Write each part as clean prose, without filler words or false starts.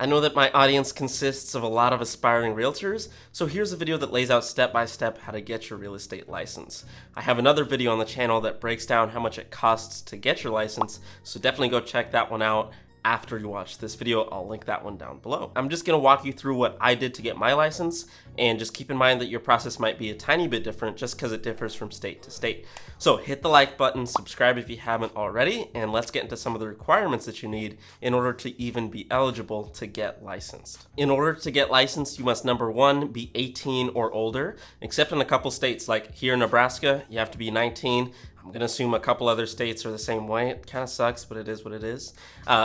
I know that my audience consists of a lot of aspiring realtors, so here's a video that lays out step by step how to get your real estate license. I have another video on the channel that breaks down how much it costs to get your license, so definitely go check that one out after you watch this video. I'll link that one down below. I'm just gonna walk you through what I did to get my license, and just keep in mind that your process might be a tiny bit different just because it differs from state to state. So hit the like button, subscribe if you haven't already, and let's get into some of the requirements that you need in order to even be eligible to get licensed. In order to get licensed, you must, number one, be 18 or older, except in a couple states like here in Nebraska, you have to be 19. I'm gonna assume a couple other states are the same way. It kind of sucks, but it is what it is.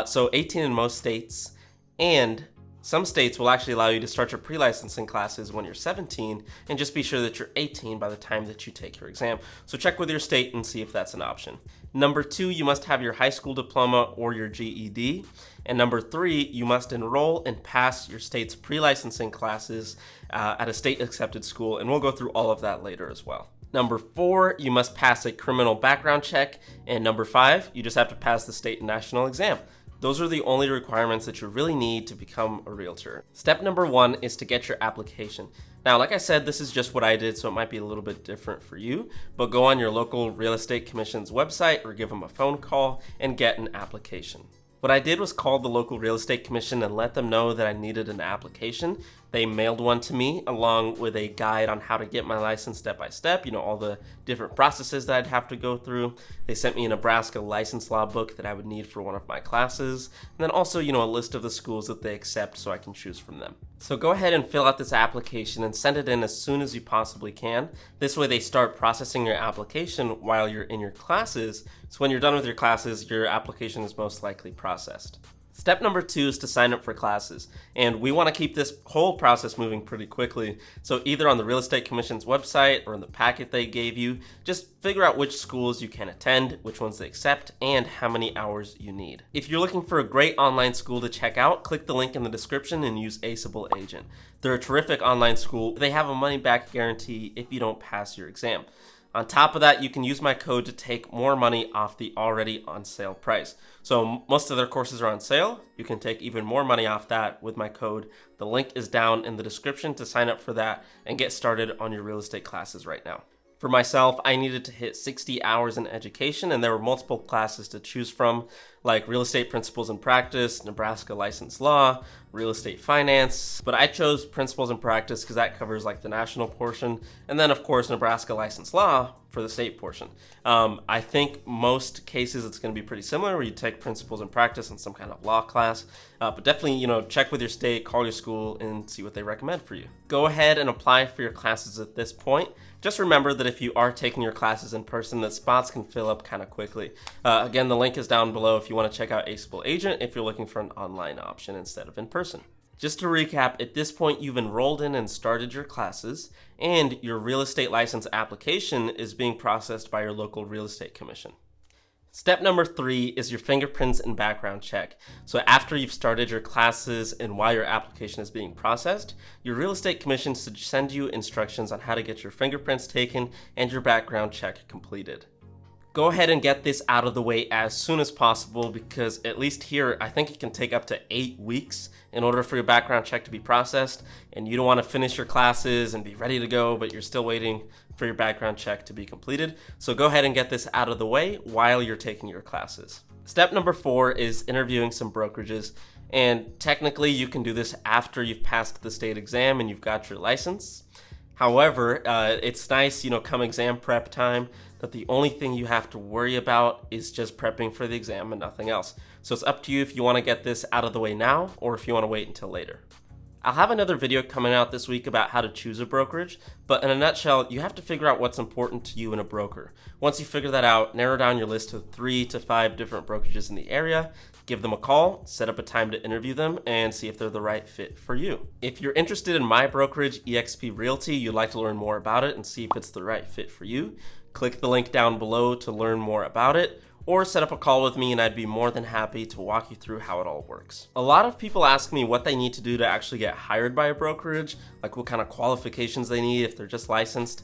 So 18 in most states, and some states will actually allow you to start your pre-licensing classes when you're 17, and just be sure that you're 18 by the time that you take your exam. So check with your state and see if that's an option. Number two, you must have your high school diploma or your GED. And number three, you must enroll and pass your state's pre-licensing classes at a state-accepted school, and we'll go through all of that later as well. Number four, you must pass a criminal background check. And number five, you just have to pass the state and national exam. Those are the only requirements that you really need to become a realtor. Step number one is to get your application. Now, like I said, this is just what I did, so it might be a little bit different for you, but go on your local real estate commission's website or give them a phone call and get an application. What I did was call the local real estate commission and let them know that I needed an application. They mailed one to me along with a guide on how to get my license step by step, all the different processes that I'd have to go through. They sent me a Nebraska license law book that I would need for one of my classes, and then also, a list of the schools that they accept so I can choose from them. So go ahead and fill out this application and send it in as soon as you possibly can. This way they start processing your application while you're in your classes, so when you're done with your classes, your application is most likely processed. Step number two is to sign up for classes, and we want to keep this whole process moving pretty quickly. So either on the Real Estate Commission's website or in the packet they gave you, just figure out which schools you can attend, which ones they accept, and how many hours you need. If you're looking for a great online school to check out, click the link in the description and use Aceable Agent. They're a terrific online school. They have a money-back guarantee if you don't pass your exam. On top of that, you can use my code to take more money off the already on sale price. So most of their courses are on sale. You can take even more money off that with my code. The link is down in the description to sign up for that and get started on your real estate classes right now. For myself, I needed to hit 60 hours in education, and there were multiple classes to choose from, like Real Estate Principles and Practice, Nebraska License Law, Real Estate Finance, but I chose Principles and Practice because that covers like the national portion, and then of course Nebraska License Law for the state portion. I think most cases it's going to be pretty similar, where you take Principles and Practice in some kind of law class, but definitely check with your state, call your school, and see what they recommend for you. Go ahead and apply for your classes at this point. Just remember that if you are taking your classes in person, that spots can fill up kind of quickly. Again, the link is down below if you want to check out Aceable Agent if you're looking for an online option instead of in person. Just to recap, at this point you've enrolled in and started your classes, and your real estate license application is being processed by your local real estate commission. Step number three is your fingerprints and background check. So after you've started your classes and while your application is being processed, your real estate commission should send you instructions on how to get your fingerprints taken and your background check completed. Go ahead and get this out of the way as soon as possible, because at least here, I think it can take up to 8 weeks in order for your background check to be processed, and you don't want to finish your classes and be ready to go, but you're still waiting for your background check to be completed. So go ahead and get this out of the way while you're taking your classes. Step number four is interviewing some brokerages, and technically you can do this after you've passed the state exam and you've got your license. However, it's nice, come exam prep time, that the only thing you have to worry about is just prepping for the exam and nothing else. So it's up to you if you want to get this out of the way now or if you want to wait until later. I'll have another video coming out this week about how to choose a brokerage, but in a nutshell, you have to figure out what's important to you in a broker. Once you figure that out, narrow down your list of 3 to 5 different brokerages in the area, give them a call, set up a time to interview them, and see if they're the right fit for you. If you're interested in my brokerage, eXp Realty, you'd like to learn more about it and see if it's the right fit for you, click the link down below to learn more about it, or set up a call with me and I'd be more than happy to walk you through how it all works. A lot of people ask me what they need to do to actually get hired by a brokerage, like what kind of qualifications they need if they're just licensed.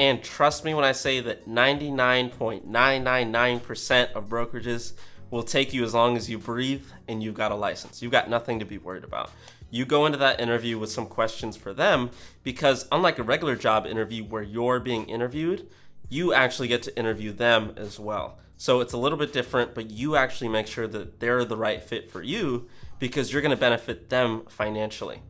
And trust me when I say that 99.999% of brokerages will take you as long as you breathe, and you've got a license. You've got nothing to be worried about. You go into that interview with some questions for them, because unlike a regular job interview where you're being interviewed, you actually get to interview them as well. So it's a little bit different, but you actually make sure that they're the right fit for you because you're going to benefit them financially.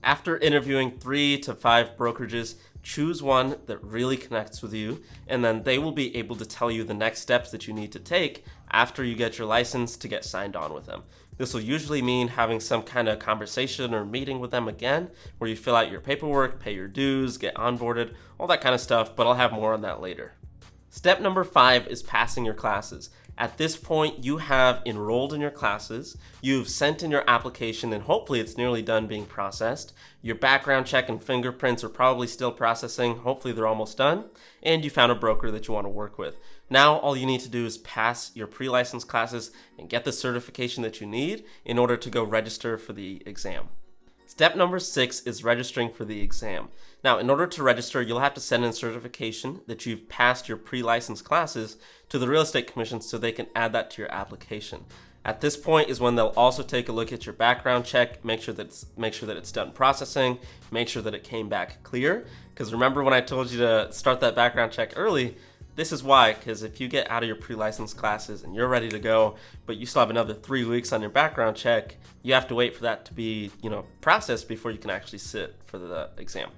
After interviewing 3 to 5 brokerages, choose one that really connects with you, and then they will be able to tell you the next steps that you need to take after you get your license to get signed on with them. This will usually mean having some kind of conversation or meeting with them again, where you fill out your paperwork, pay your dues, get onboarded, all that kind of stuff, but I'll have more on that later. Step number 5 is passing your classes. At this point, you have enrolled in your classes, you've sent in your application, and hopefully it's nearly done being processed. Your background check and fingerprints are probably still processing, hopefully they're almost done, and you found a broker that you want to work with. Now all you need to do is pass your pre-license classes and get the certification that you need in order to go register for the exam. Step number 6 is registering for the exam. Now, in order to register, you'll have to send in certification that you've passed your pre-license classes to the Real Estate Commission so they can add that to your application. At this point is when they'll also take a look at your background check, make sure that it's done processing, make sure that it came back clear. Because remember when I told you to start that background check early? This is why, because if you get out of your pre-license classes and you're ready to go, but you still have another 3 weeks on your background check, you have to wait for that to be, processed before you can actually sit for the exam.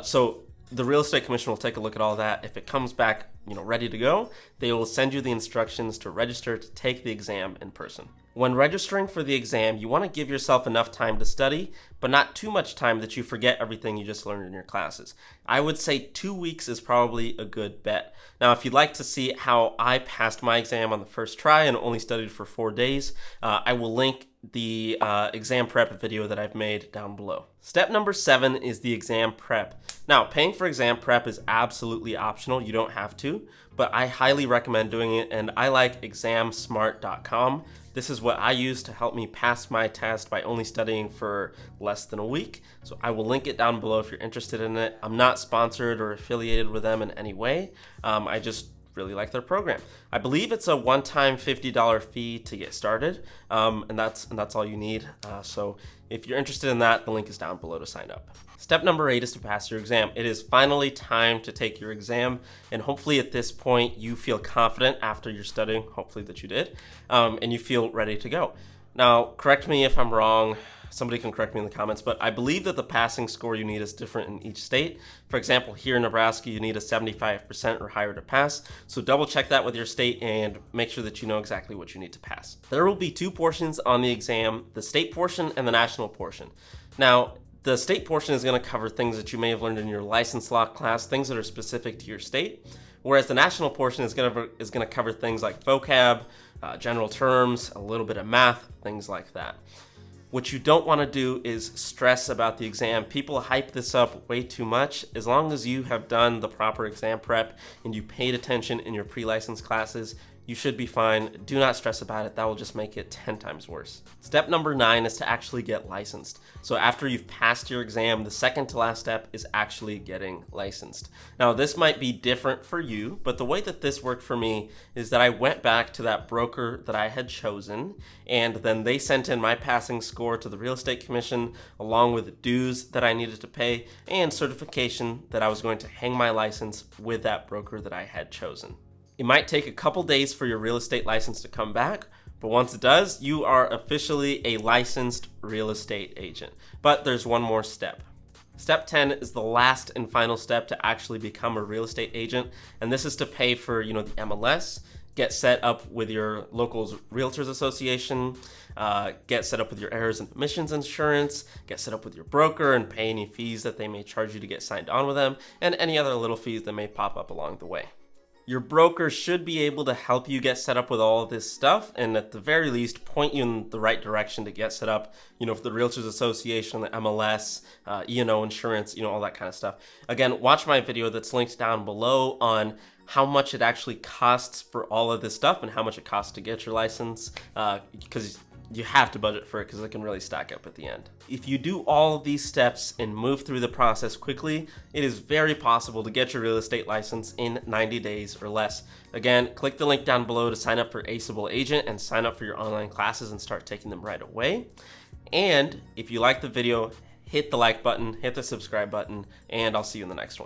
So the Real Estate Commission will take a look at all that. If it comes back, ready to go, they will send you the instructions to register to take the exam in person. When registering for the exam, you want to give yourself enough time to study, but not too much time that you forget everything you just learned in your classes. I would say 2 weeks is probably a good bet. Now, if you'd like to see how I passed my exam on the first try and only studied for 4 days, I will link the exam prep video that I've made down below. Step number 7 is the exam prep. Now, paying for exam prep is absolutely optional. You don't have to, but I highly recommend doing it, and I like examsmart.com. This is what I use to help me pass my test by only studying for less than a week. So I will link it down below if you're interested in it. I'm not sponsored or affiliated with them in any way. I just really like their program. I believe it's a one-time $50 fee to get started, and that's all you need. So if you're interested in that, the link is down below to sign up. Step number 8 is to pass your exam. It is finally time to take your exam, and hopefully at this point you feel confident after you're studying, hopefully that you did, and you feel ready to go. Now, correct me if I'm wrong. Somebody can correct me in the comments, but I believe that the passing score you need is different in each state. For example, here in Nebraska, you need a 75% or higher to pass. So double check that with your state and make sure that you know exactly what you need to pass. There will be 2 portions on the exam, the state portion and the national portion. Now, the state portion is going to cover things that you may have learned in your license law class, things that are specific to your state, whereas the national portion is going to cover things like vocab, general terms, a little bit of math, things like that. What you don't want to do is stress about the exam. People hype this up way too much. As long as you have done the proper exam prep and you paid attention in your pre-license classes, you should be fine. Do not stress about it. That will just make it 10 times worse. Step number 9 is to actually get licensed. So after you've passed your exam, the second to last step is actually getting licensed. Now, this might be different for you, but the way that this worked for me is that I went back to that broker that I had chosen, and then they sent in my passing score to the Real Estate Commission, along with dues that I needed to pay and certification that I was going to hang my license with that broker that I had chosen. It might take a couple days for your real estate license to come back, but once it does, you are officially a licensed real estate agent. But there's one more step. Step 10 is the last and final step to actually become a real estate agent, and this is to pay for, the MLS, get set up with your local Realtors Association, get set up with your errors and omissions insurance, get set up with your broker and pay any fees that they may charge you to get signed on with them, and any other little fees that may pop up along the way. Your broker should be able to help you get set up with all of this stuff, and at the very least point you in the right direction to get set up, for the Realtors Association, the MLS, E&O insurance, all that kind of stuff. Again, watch my video that's linked down below on how much it actually costs for all of this stuff and how much it costs to get your license, because you have to budget for it because it can really stack up at the end. If you do all of these steps and move through the process quickly, it is very possible to get your real estate license in 90 days or less. Again, click the link down below to sign up for Aceable Agent and sign up for your online classes and start taking them right away. And if you like the video, hit the like button, hit the subscribe button, and I'll see you in the next one.